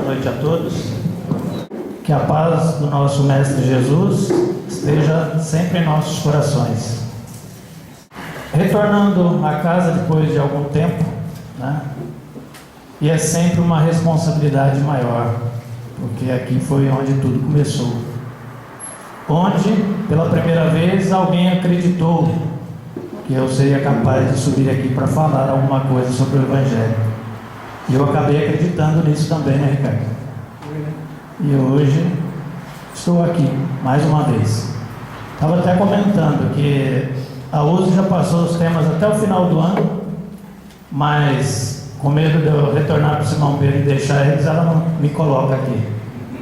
noite a todos. Que a paz do nosso Mestre Jesus esteja sempre em nossos corações. Retornando à casa depois de algum tempo, né? E é sempre uma responsabilidade maior, porque aqui foi onde tudo começou. Onde, pela primeira vez, alguém acreditou que eu seria capaz de subir aqui para falar alguma coisa sobre o Evangelho. E eu acabei acreditando nisso também, né, Ricardo? E hoje estou aqui, mais uma vez. Estava até comentando que a USE já passou os temas até o final do ano, mas com medo de eu retornar para o Simão Pedro e deixar eles, ela não me coloca aqui.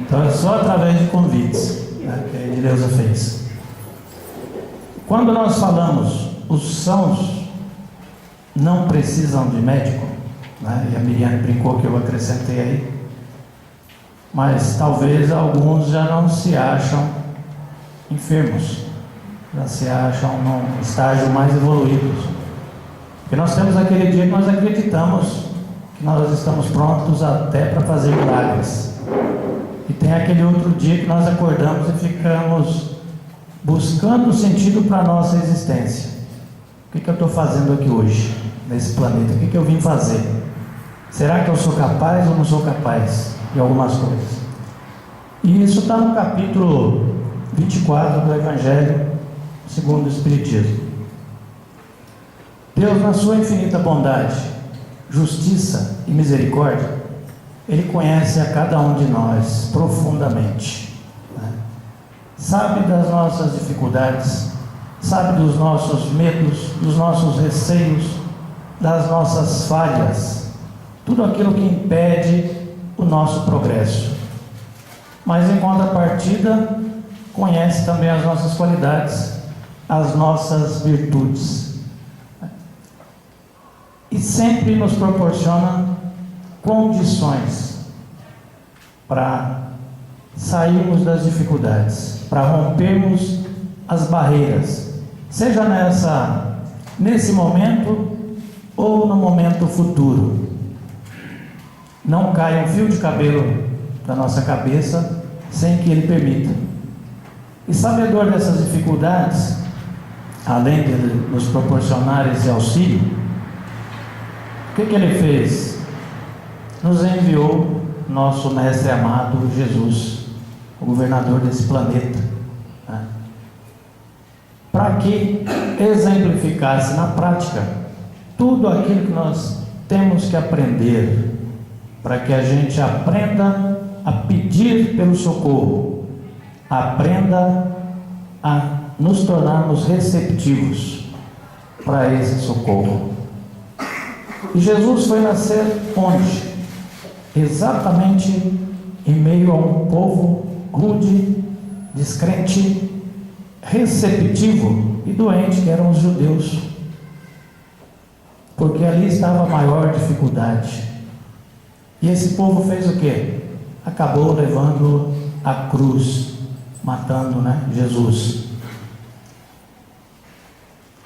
Então é só através de convites, né, que a Edileuza fez. Quando nós falamos, os sãos não precisam de médico, né? E a Miriam brincou que eu acrescentei aí, mas talvez alguns já não se acham enfermos, já se acham num estágio mais evoluído, porque nós temos aquele dia que nós acreditamos que nós estamos prontos até para fazer milagres, e tem aquele outro dia que nós acordamos e ficamos buscando sentido para a nossa existência. O que eu estou fazendo aqui hoje, nesse planeta? O que eu vim fazer? Será que eu sou capaz ou não sou capaz de algumas coisas? E isso está no capítulo 24 do Evangelho segundo o Espiritismo. Deus, na sua infinita bondade, justiça e misericórdia, Ele conhece a cada um de nós profundamente, né? Sabe das nossas dificuldades, sabe dos nossos medos, dos nossos receios, das nossas falhas, tudo aquilo que impede o nosso progresso. Mas em contrapartida, conhece também as nossas qualidades, as nossas virtudes, e sempre nos proporciona condições para sairmos das dificuldades, para rompermos as barreiras, seja nesse momento ou no momento futuro. Não cai um fio de cabelo da nossa cabeça sem que Ele permita. E sabedor dessas dificuldades, além de nos proporcionar esse auxílio, o que Ele fez? Nos enviou nosso Mestre amado Jesus, o governador desse planeta, né? Para que exemplificasse na prática tudo aquilo que nós temos que aprender, para que a gente aprenda a pedir pelo socorro, aprenda a nos tornarmos receptivos para esse socorro. E Jesus foi nascer onde? Exatamente em meio a um povo rude, descrente, receptivo e doente, que eram os judeus, porque ali estava a maior dificuldade. E esse povo fez o quê? Acabou levando a cruz, matando, né, Jesus.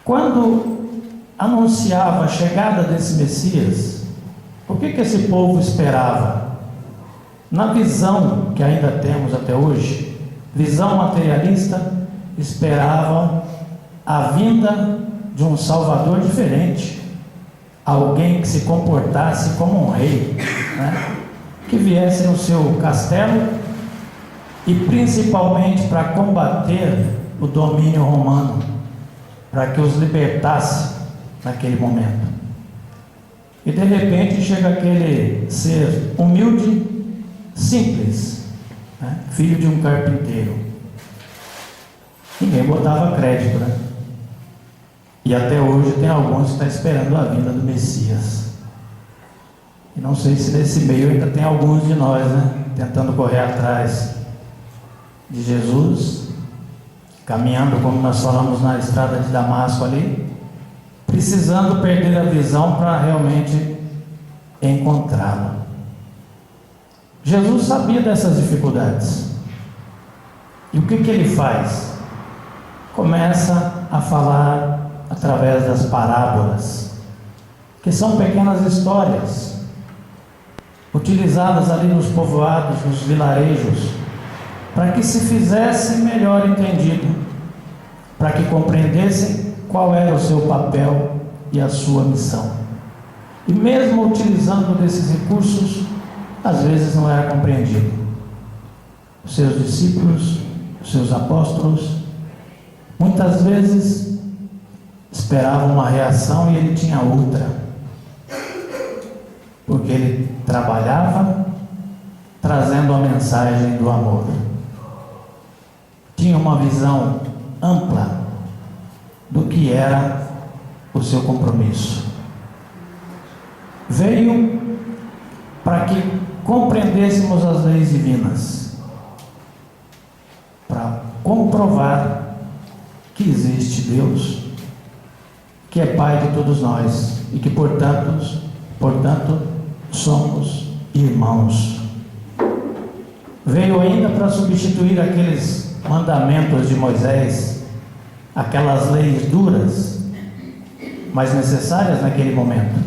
Quando anunciava a chegada desse Messias, o que esse povo esperava? Na visão que ainda temos até hoje, visão materialista, esperava a vinda de um Salvador diferente, alguém que se comportasse como um rei, né? Que viesse no seu castelo e principalmente para combater o domínio romano, para que os libertasse naquele momento. E de repente chega aquele ser humilde, simples, né? Filho de um carpinteiro. Ninguém botava crédito, né? E até hoje tem alguns que estão esperando a vinda do Messias. E não sei se nesse meio ainda tem alguns de nós, né, tentando correr atrás de Jesus, caminhando como nós falamos na estrada de Damasco ali, precisando perder a visão para realmente encontrá-lo. Jesus sabia dessas dificuldades. E o que Ele faz? Começa a falar através das parábolas, que são pequenas histórias, utilizadas ali nos povoados, nos vilarejos, para que se fizesse melhor entendido, para que compreendessem qual era o seu papel e a sua missão. E mesmo utilizando desses recursos, às vezes não era compreendido. Os seus discípulos, os seus apóstolos, muitas vezes esperavam uma reação e ele tinha outra, porque ele trabalhava trazendo a mensagem do amor. Tinha uma visão ampla do que era o seu compromisso. Veio para que compreendêssemos as leis divinas, para comprovar que existe Deus, que é Pai de todos nós e que, portanto, somos irmãos. Veio ainda para substituir aqueles mandamentos de Moisés, aquelas leis duras, mas necessárias naquele momento,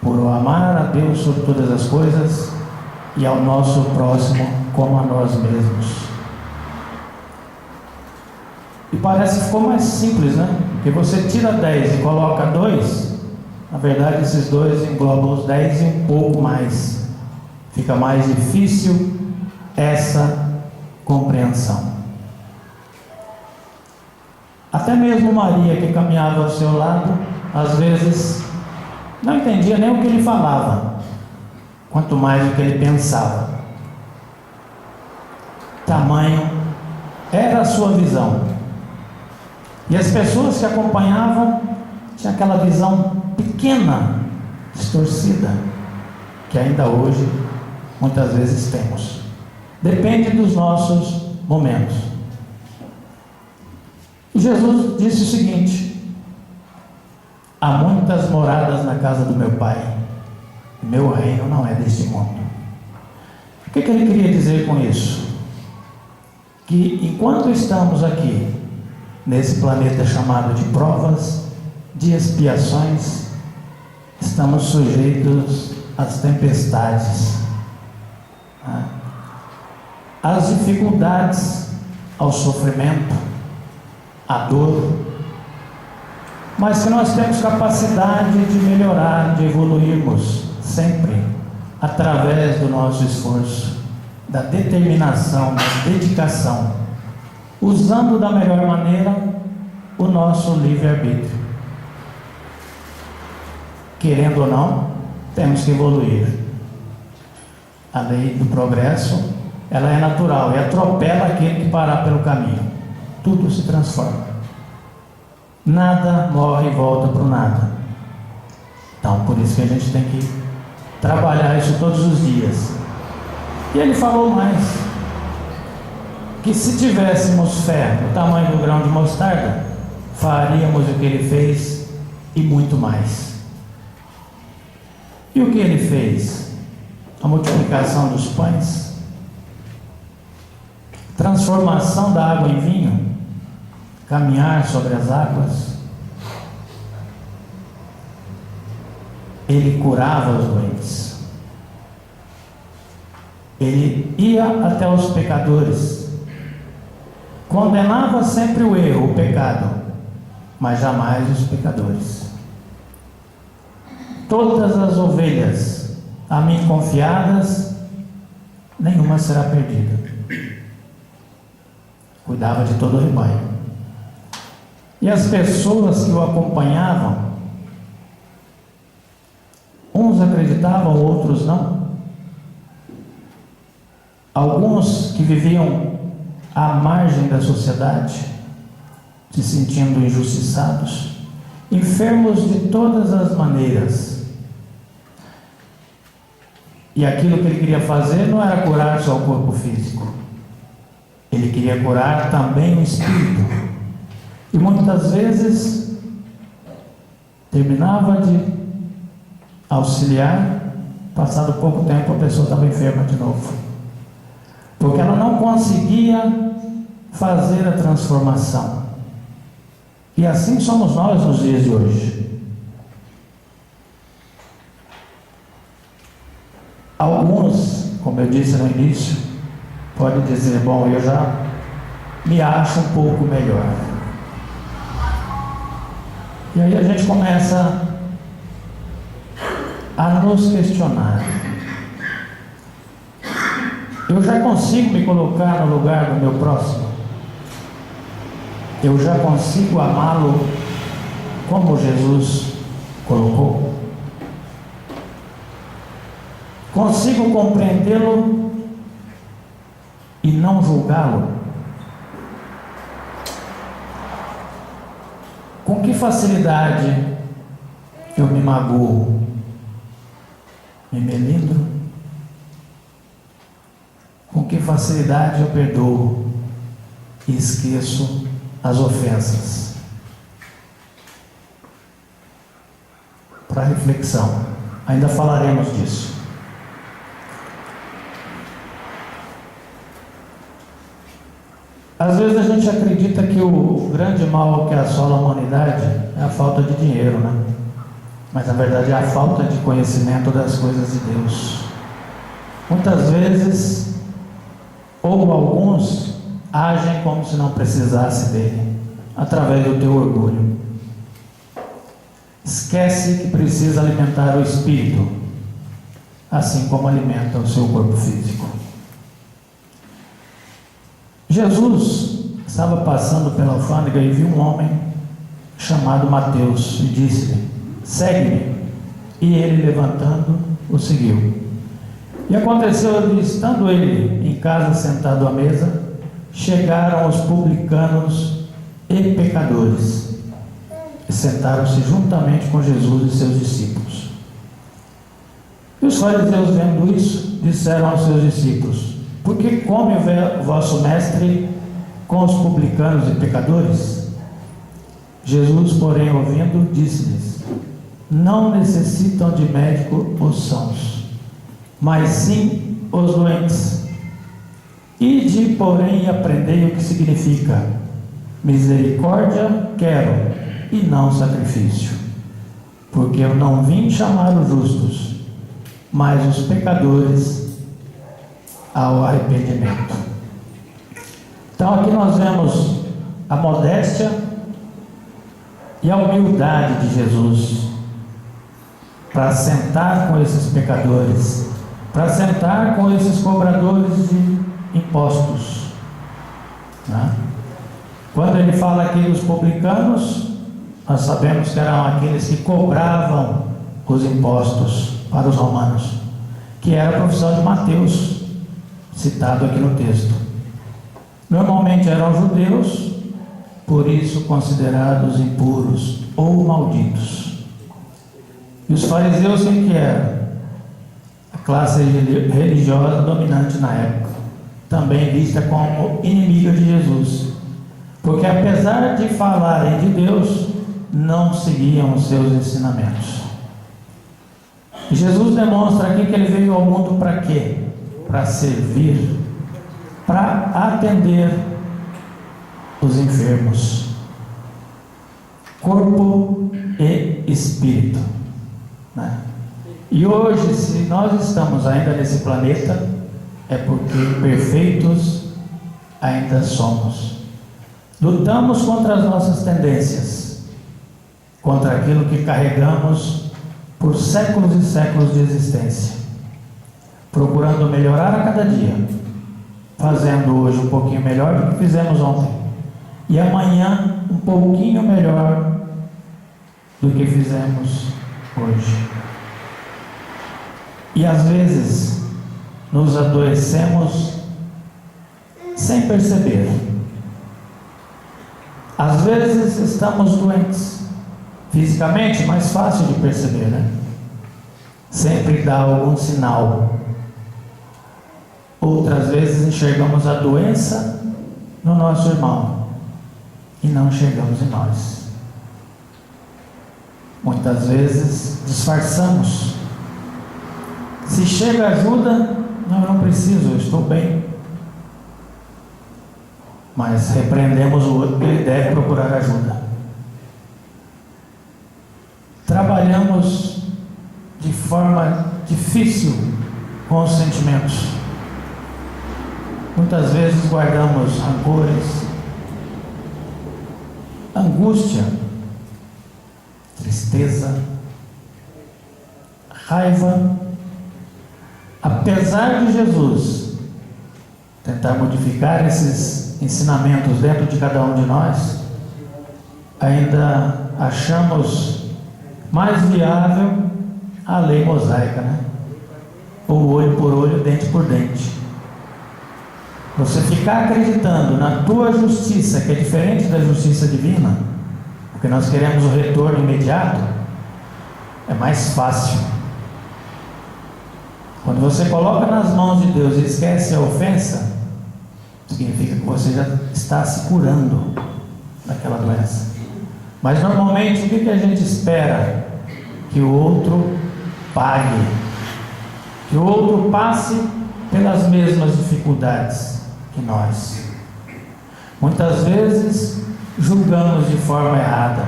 por amar a Deus sobre todas as coisas e ao nosso próximo como a nós mesmos. E parece que ficou mais simples, né? Porque você tira 10 e coloca 2, na verdade esses 2 englobam os 10 e um pouco mais. Fica mais difícil essa compreensão. Até mesmo Maria, que caminhava ao seu lado, às vezes não entendia nem o que ele falava, quanto mais o que ele pensava. Tamanho era a sua visão. E as pessoas que acompanhavam tinham aquela visão pequena, distorcida, que ainda hoje muitas vezes temos. Depende dos nossos momentos. E Jesus disse o seguinte: há muitas moradas na casa do meu Pai, meu reino não é deste mundo. O que ele queria dizer com isso? Que enquanto estamos aqui, nesse planeta chamado de provas, de expiações, estamos sujeitos às tempestades, às dificuldades, ao sofrimento, à dor, mas que nós temos capacidade de melhorar, de evoluirmos sempre através do nosso esforço, da determinação, da dedicação, usando da melhor maneira o nosso livre-arbítrio. Querendo ou não, temos que evoluir. A lei do progresso, ela é natural e atropela aquele que parar pelo caminho. Tudo se transforma. Nada morre e volta para o nada. Então, por isso que a gente tem que trabalhar isso todos os dias. E ele falou mais, que se tivéssemos fé no tamanho do grão de mostarda, faríamos o que ele fez e muito mais. E o que ele fez? A multiplicação dos pães, transformação da água em vinho, caminhar sobre as águas. Ele curava os doentes. Ele ia até os pecadores. Condenava sempre o erro, o pecado, mas jamais os pecadores. Todas as ovelhas a mim confiadas, nenhuma será perdida. Cuidava de todo o rebanho. E as pessoas que o acompanhavam, uns acreditavam, outros não. Alguns que viviam à margem da sociedade, se sentindo injustiçados, enfermos de todas as maneiras. E aquilo que ele queria fazer não era curar só o corpo físico, ele queria curar também o espírito. E muitas vezes terminava de auxiliar, passado pouco tempo a pessoa estava enferma de novo, porque ela não conseguia fazer a transformação. E assim somos nós nos dias de hoje. Alguns, como eu disse no início, podem dizer: bom, eu já me acho um pouco melhor. E aí a gente começa a nos questionar: eu já consigo me colocar no lugar do meu próximo? Eu já consigo amá-lo como Jesus colocou? Consigo compreendê-lo e não julgá-lo? Com que facilidade eu me magoo, me melindro? Com que facilidade eu perdoo e esqueço as ofensas? Para reflexão, ainda falaremos disso. Às vezes a gente acredita que o grande mal que assola a humanidade é a falta de dinheiro, né? Mas na verdade é a falta de conhecimento das coisas de Deus. Muitas vezes, ou alguns, agem como se não precisasse dele, através do teu orgulho. Esquece que precisa alimentar o espírito, assim como alimenta o seu corpo físico. Jesus estava passando pela alfândega e viu um homem chamado Mateus e disse-lhe: segue-me. E ele, levantando, o seguiu. E aconteceu, estando ele em casa sentado à mesa, chegaram os publicanos e pecadores e sentaram-se juntamente com Jesus e seus discípulos. E os fariseus, vendo isso, disseram aos seus discípulos: por que come o vosso mestre com os publicanos e pecadores? Jesus, porém, ouvindo, disse-lhes: não necessitam de médico os sãos, mas sim os doentes. Ide, porém, e aprendei o que significa: misericórdia quero, e não sacrifício, porque eu não vim chamar os justos, mas os pecadores ao arrependimento. Então aqui nós vemos a modéstia e a humildade de Jesus para sentar com esses pecadores, para sentar com esses cobradores de impostos, né? Quando ele fala aqui dos publicanos, nós sabemos que eram aqueles que cobravam os impostos para os romanos, que era a profissão de Mateus, citado aqui no texto. Normalmente eram judeus, por isso considerados impuros ou malditos. E os fariseus, quem que eram? A classe religiosa dominante na época, também vista como inimiga de Jesus, porque apesar de falarem de Deus, não seguiam os seus ensinamentos. E Jesus demonstra aqui que ele veio ao mundo para quê? Para servir, para atender os enfermos, corpo e espírito, né? E hoje, se nós estamos ainda nesse planeta, é porque perfeitos ainda somos. Lutamos contra as nossas tendências, contra aquilo que carregamos por séculos e séculos de existência, procurando melhorar a cada dia, fazendo hoje um pouquinho melhor do que fizemos ontem, e amanhã um pouquinho melhor do que fizemos hoje. E às vezes nos adoecemos sem perceber. Às vezes estamos doentes fisicamente, mais fácil de perceber, né? Sempre dá algum sinal. Outras vezes enxergamos a doença no nosso irmão e não enxergamos em nós. Muitas vezes disfarçamos. Se chega ajuda, não, eu não preciso, eu estou bem. Mas repreendemos o outro que ele deve procurar ajuda. Trabalhamos de forma difícil com os sentimentos. Muitas vezes guardamos rancores, angústia, tristeza, raiva. Apesar de Jesus tentar modificar esses ensinamentos dentro de cada um de nós, ainda achamos mais viável a lei mosaica, né? O olho por olho, dente por dente. Você ficar acreditando na tua justiça, que é diferente da justiça divina, porque nós queremos o retorno imediato, é mais fácil. Quando você coloca nas mãos de Deus e esquece a ofensa, significa que você já está se curando daquela doença. Mas normalmente o que a gente espera? Que o outro pague, que o outro passe pelas mesmas dificuldades que nós. Muitas vezes julgamos de forma errada.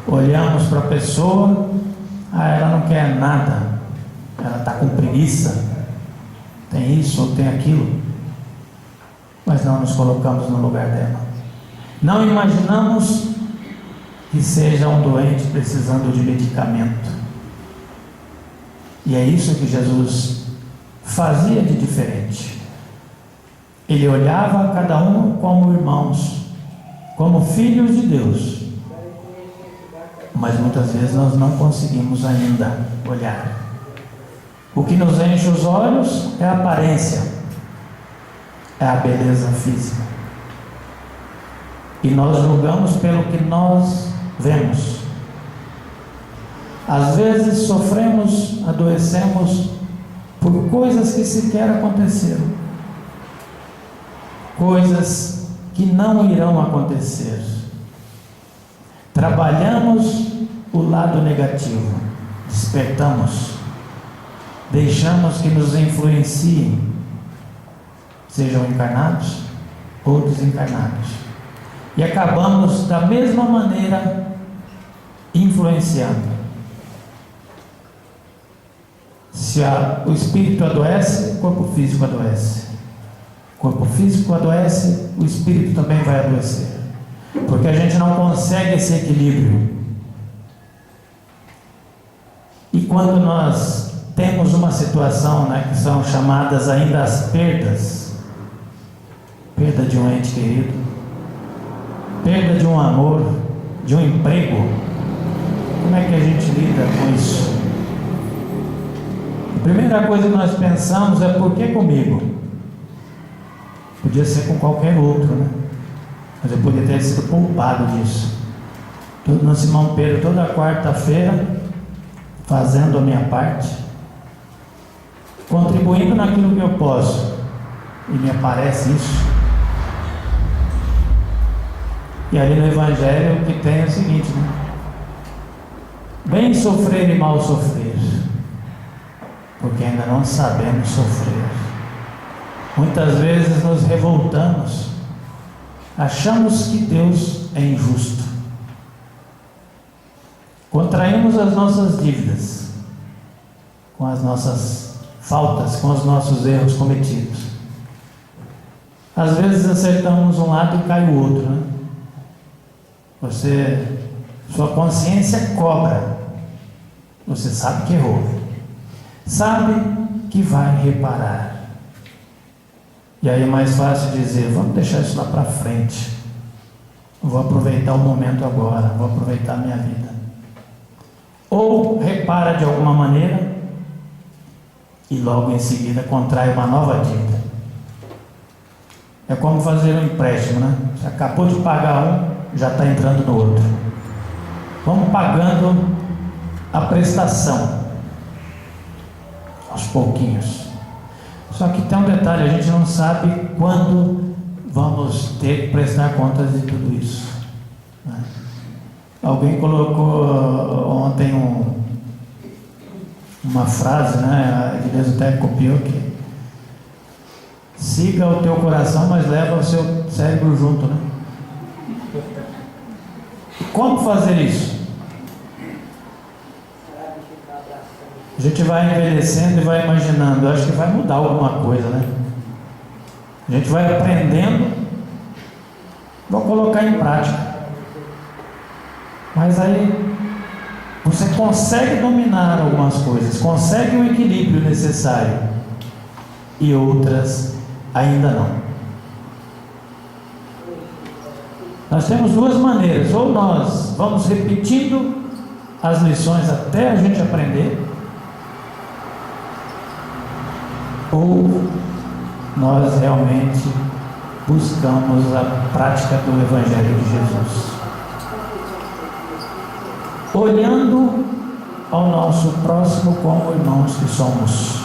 Olhamos para a pessoa, ela não quer nada, ela está com preguiça, tem isso ou tem aquilo, mas não nos colocamos no lugar dela. Não imaginamos que seja um doente precisando de medicamento. E é isso que Jesus fazia de diferente. Ele olhava a cada um como irmãos, como filhos de Deus. Mas muitas vezes nós não conseguimos ainda olhar. O que nos enche os olhos é a aparência, é a beleza física. E nós julgamos pelo que nós vemos. Às vezes sofremos, adoecemos por coisas que sequer aconteceram, coisas que não irão acontecer. Trabalhamos o lado negativo, despertamos, deixamos que nos influenciem, sejam encarnados ou desencarnados, e acabamos da mesma maneira influenciando. Se o espírito adoece, o corpo físico adoece. O corpo físico adoece, o espírito também vai adoecer, porque a gente não consegue esse equilíbrio. E quando nós temos uma situação, que são chamadas ainda as perdas, perda de um ente querido, perda de um amor, de um emprego, como é que a gente lida com isso? A primeira coisa que nós pensamos é: por que comigo? Podia ser com qualquer outro, né? Mas eu podia ter sido poupado disso. Estou no Simão Pedro toda quarta-feira, fazendo a minha parte, contribuindo naquilo que eu posso, e me aparece isso. E ali no Evangelho o que tem é o seguinte, né? Bem sofrer e mal sofrer, porque ainda não sabemos sofrer. Muitas vezes nos revoltamos, achamos que Deus é injusto, contraímos as nossas dívidas com as nossas faltas, com os nossos erros cometidos. Às vezes acertamos um lado e cai o outro, né? Sua consciência cobra, você sabe que errou, sabe que vai reparar. E aí é mais fácil dizer: vamos deixar isso lá para frente, vou aproveitar o momento agora, vou aproveitar a minha vida. Ou repara de alguma maneira e logo em seguida contrai uma nova dívida. É como fazer um empréstimo, né? Você acabou de pagar um, já está entrando no outro. Vamos pagando a prestação aos pouquinhos. Só que tem um detalhe: a gente não sabe quando vamos ter que prestar contas de tudo isso, né? Alguém colocou ontem uma frase, né? A igreja até copiou aqui: siga o teu coração, mas leva o seu cérebro junto, né? Como fazer isso? A gente vai envelhecendo e vai imaginando, eu acho que vai mudar alguma coisa, né? A gente vai aprendendo, vou colocar em prática. Mas aí você consegue dominar algumas coisas, consegue o equilíbrio necessário, e outras ainda não. Nós temos duas maneiras: ou nós vamos repetindo as lições até a gente aprender, ou nós realmente buscamos a prática do Evangelho de Jesus, olhando ao nosso próximo como irmãos que somos,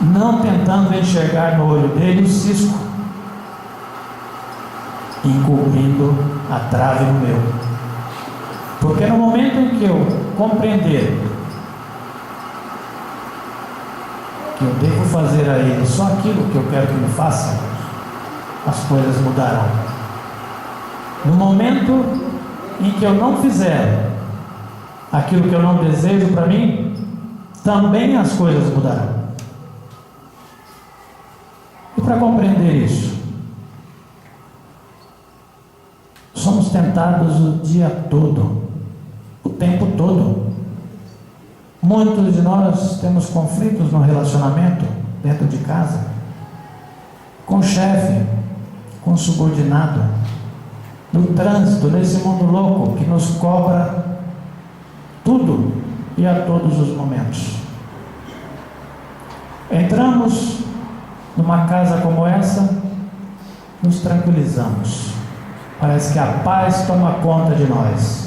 não tentando enxergar no olho dele o cisco, encobrindo a trave no meu. Porque no momento em que eu compreender que eu devo fazer a ele só aquilo que eu quero que ele faça, as coisas mudarão. No momento em que eu não fizer aquilo que eu não desejo para mim, também as coisas mudarão. E para compreender isso, somos tentados o dia todo, o tempo todo. Muitos de nós temos conflitos no relacionamento, dentro de casa, com o chefe, com o subordinado, no trânsito, nesse mundo louco que nos cobra tudo e a todos os momentos. Entramos numa casa como essa, nos tranquilizamos. Parece que a paz toma conta de nós.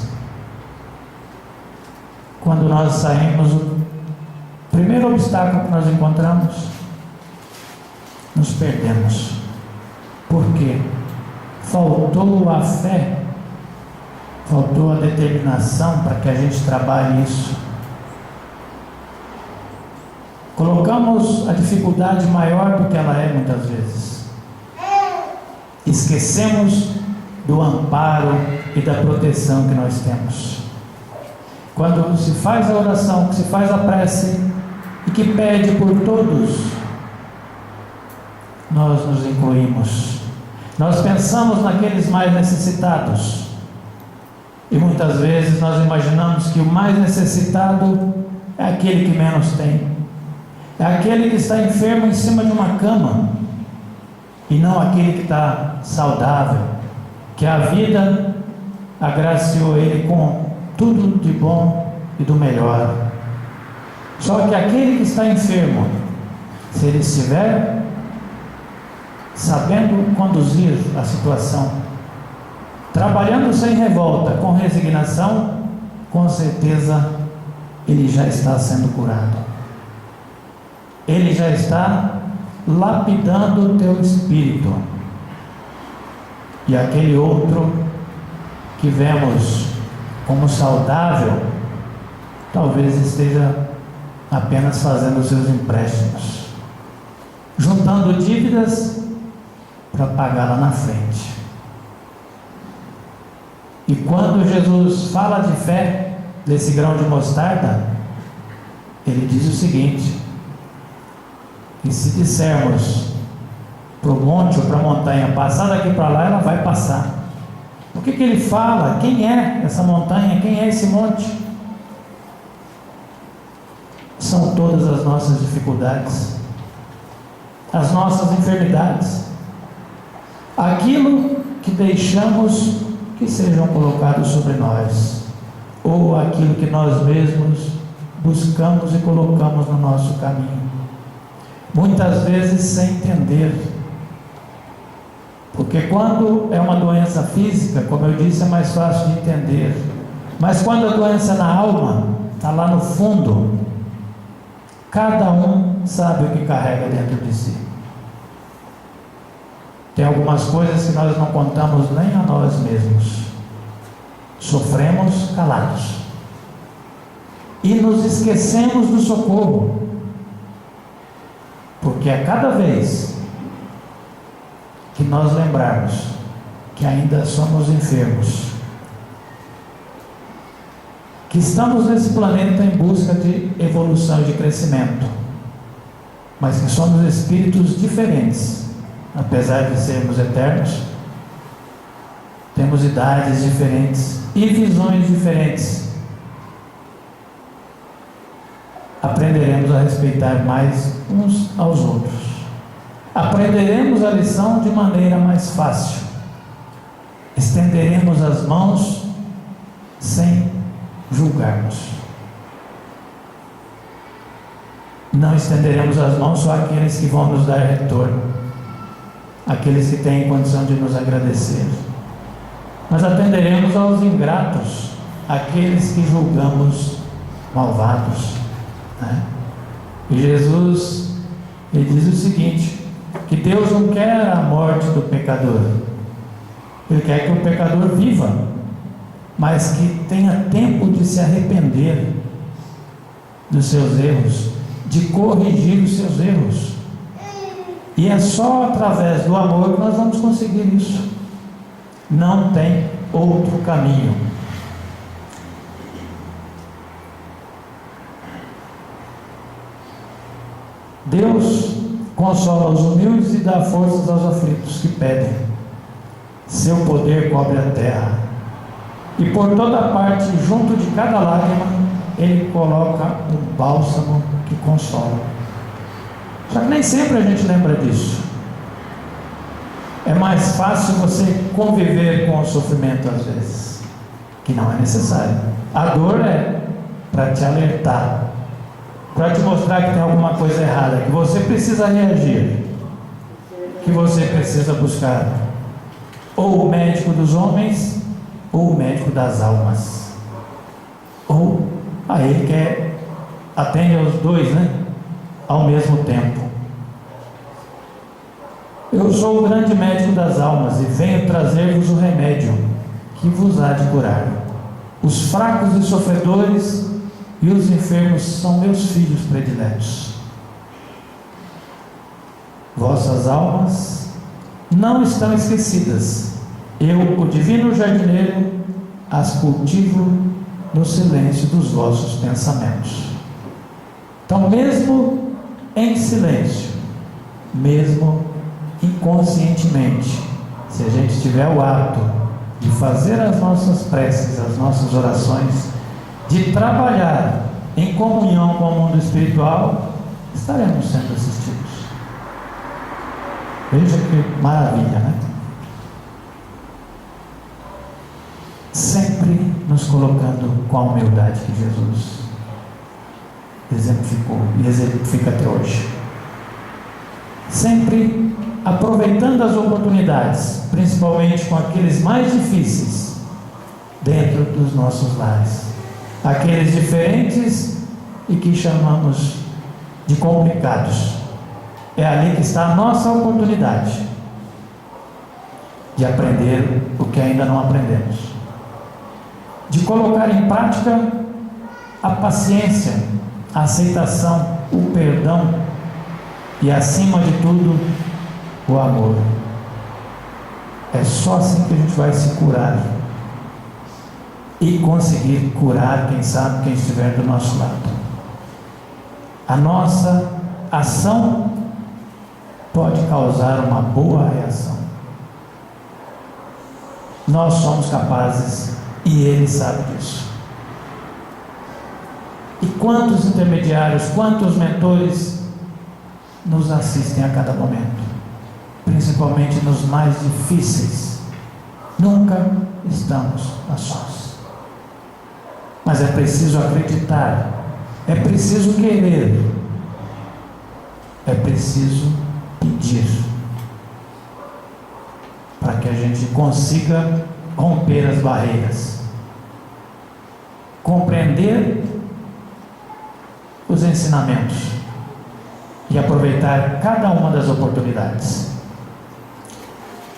Quando nós saímos, o primeiro obstáculo que nós encontramos, nos perdemos. Por quê? Faltou a fé, faltou a determinação para que a gente trabalhe isso. Colocamos a dificuldade maior do que ela é muitas vezes. Esquecemos do amparo e da proteção que nós temos. Quando se faz a oração, que se faz a prece e que pede por todos, nós nos incluímos. Nós pensamos naqueles mais necessitados. E muitas vezes nós imaginamos que o mais necessitado é aquele que menos tem. É aquele que está enfermo em cima de uma cama. E não aquele que está saudável, que a vida agraciou ele com tudo de bom e do melhor. Só que aquele que está enfermo, se ele estiver sabendo conduzir a situação, trabalhando sem revolta, com resignação, com certeza ele já está sendo curado. Ele já está lapidando o teu espírito. E aquele outro que vemos como saudável, talvez esteja apenas fazendo os seus empréstimos, juntando dívidas para pagar lá na frente. E quando Jesus fala de fé, desse grão de mostarda, ele diz o seguinte: que se dissermos para o monte ou para a montanha, passar daqui para lá, ela vai passar. O que ele fala? Quem é essa montanha? Quem é esse monte? São todas as nossas dificuldades, as nossas enfermidades, aquilo que deixamos que sejam colocados sobre nós, ou aquilo que nós mesmos buscamos e colocamos no nosso caminho, muitas vezes sem entender. Porque quando é uma doença física, como eu disse, é mais fácil de entender. Mas quando a doença é na alma, está lá no fundo, cada um sabe o que carrega dentro de si. Tem algumas coisas que nós não contamos nem a nós mesmos. Sofremos calados. E nos esquecemos do socorro. Porque a cada vez que nós lembrarmos que ainda somos enfermos, que que estamos nesse planeta em busca de evolução e de crescimento, mas que somos espíritos diferentes, apesar de sermos eternos. Temos idades diferentes e visões diferentes. Aprenderemos a respeitar mais uns aos outros. Aprenderemos a lição de maneira mais fácil. Estenderemos as mãos sem julgarmos. Não estenderemos as mãos só àqueles que vão nos dar retorno, aqueles que têm condição de nos agradecer. Mas atenderemos aos ingratos, aqueles que julgamos malvados, né? E Jesus, ele diz o seguinte, que Deus não quer a morte do pecador, Ele quer que o pecador viva, mas que tenha tempo de se arrepender dos seus erros, de corrigir os seus erros. E é só através do amor que nós vamos conseguir isso. Não tem outro caminho. Deus consola os humildes e dá forças aos aflitos que pedem. Seu poder cobre a terra, e por toda parte, junto de cada lágrima, Ele coloca um bálsamo que consola. Só que nem sempre a gente lembra disso. É mais fácil você conviver com o sofrimento às vezes, que não é necessário. A dor é para te alertar, para te mostrar que tem alguma coisa errada, que você precisa reagir, que você precisa buscar ou o médico dos homens ou o médico das almas, ou a Ele que atende aos dois, né? Ao mesmo tempo. Eu sou o grande médico das almas e venho trazer-vos o remédio que vos há de curar. Os fracos e sofredores e os enfermos são meus filhos prediletos. Vossas almas não estão esquecidas. Eu, o divino jardineiro, as cultivo no silêncio dos vossos pensamentos. Então, mesmo em silêncio, mesmo inconscientemente, se a gente tiver o hábito de fazer as nossas preces, as nossas orações, de trabalhar em comunhão com o mundo espiritual, estaremos sendo assistidos. Veja que maravilha, né? Sempre nos colocando com a humildade que Jesus exemplificou e exemplifica até hoje. Sempre aproveitando as oportunidades, principalmente com aqueles mais difíceis dentro dos nossos lares, aqueles diferentes e que chamamos de complicados. É ali que está a nossa oportunidade de aprender o que ainda não aprendemos, de colocar em prática a paciência, a aceitação, o perdão e, acima de tudo, o amor. É só assim que a gente vai se curar e conseguir curar, quem sabe, quem estiver do nosso lado. A nossa ação pode causar uma boa reação. Nós somos capazes e Ele sabe disso. E quantos intermediários, quantos mentores nos assistem a cada momento, principalmente nos mais difíceis. Nunca estamos a sós. Mas é preciso acreditar, é preciso querer, é preciso pedir, para que a gente consiga romper as barreiras, compreender os ensinamentos e aproveitar cada uma das oportunidades.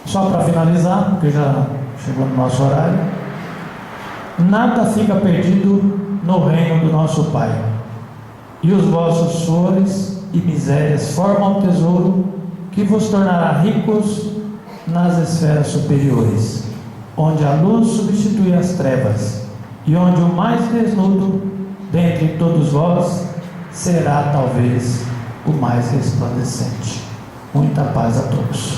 Só para finalizar, porque já chegou no nosso horário, nada fica perdido no reino do nosso Pai, e os vossos suores e misérias formam um tesouro que vos tornará ricos nas esferas superiores, onde a luz substitui as trevas e onde o mais desnudo dentre todos vós será talvez o mais resplandecente. Muita paz a todos.